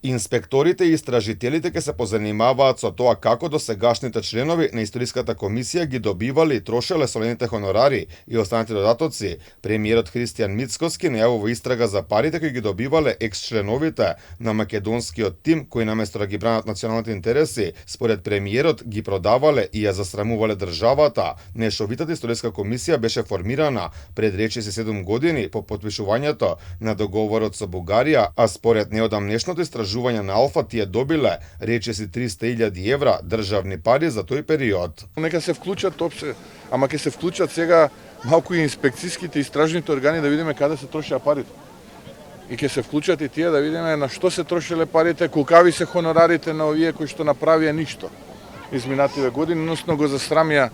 Инспекторите и истражителите ќе се позанимаваат со тоа како досегашните членови на Историската комисија ги добивале и трошеле солените хонорари и останати додатоци. Премиерот Христијан Мицкоски најавува истрага за парите кои ги добивале екс-членовите на македонскиот тим, кои наместо да ги бранат националните интереси, според премиерот ги продавале и ја засрамувале државата. Нешовитата Историска комисија беше формирана пред речиси 7 години по потпишувањето на договорот со Бугарија, а според неодамнешното истражување на Алфа тие добиле речиси 300.000 евра државни пари за тој период. Нека се вклучат ама ќе се вклучат сега малку и инспекцијските истражните органи да видиме каде се трошеа парите. И ќе се вклучат и тие да видиме на што се трошеле парите, колкави се хонорарите на овие кои што направија ништо изминативе години, односно го засрамија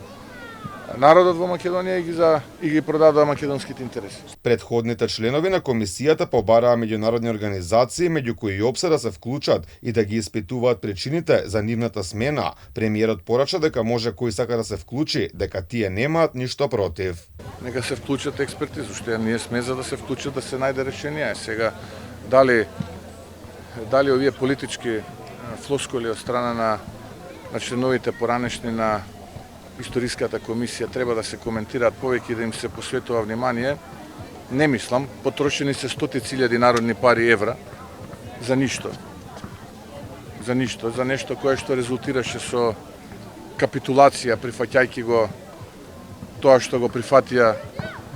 народот во Македонија и ги продадоа македонските интереси. Предходните членови на комисијата побараа меѓународни организации, меѓу кои и ОПСЕ, да се вклучат и да ги испитуваат причините за нивната смена. Премиерот порача дека може кој сака да се вклучи, дека тие немаат ништо против. Нека се вклучат експерти, зашто ние сме за да се вклучат да се најде решение. Сега дали овие политички флоскули од страна на членовите поранешни на Историската комисија треба да се коментираат повеќе и да им се посветува внимание, не мислам. Потрошени се стотици илјади народни пари евра за ништо. За нешто кое што резултираше со капитулација, прифаќајќи го тоа што го прифатија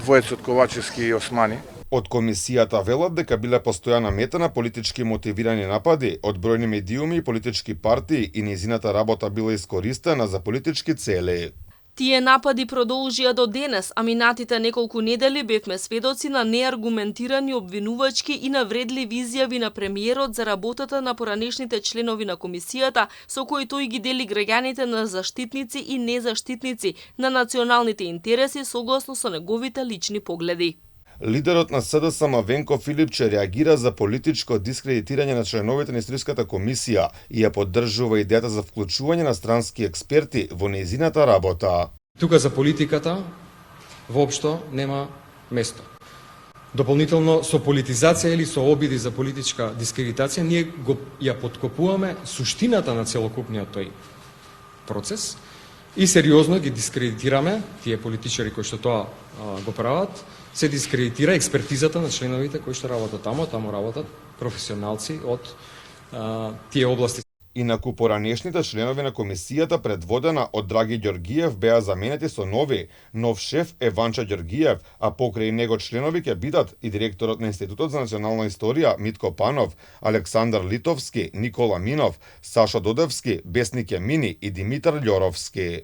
двоецот Ковачевски и Османи. Од комисијата велат дека биле постојана мета на политички мотивирани напади од бројни медиуми и политички партии и нејзината работа била искористена за политички цели. Тие напади продолжија до денес, а минатите неколку недели бевме сведоци на неаргументирани обвинувачки и навредливи изјави на премиерот за работата на поранешните членови на комисијата, со кои тој ги дели граѓаните на заштитници и незаштитници на националните интереси согласно со неговите лични погледи. Лидерот на СДСМ Венко Филипче реагира за политичко дискредитирање на членовите на Историската комисија и ја поддржува идејата за вклучување на странски експерти во нејзината работа. Тука за политиката воопшто нема место. Дополнително со политизација или со обиди за политичка дискредитација ние ја подкопуваме суштината на целокупниот тој процес и сериозно ги дискредитираме тие политичари кои што тоа го прават. Се дискредитира експертизата на членовите кои што работат таму работат професионалци од тие области. Инаку поранешните членови на комисијата предводена од Драги Ѓоргиев беа заменети со нов шеф Еванча Ѓоргиев, а покрај него членови ќе бидат и директорот на Институтот за национална историја Митко Панов, Александар Литовски, Никола Минов, Сашо Додевски, Бесник Емини и Димитар Љоровски.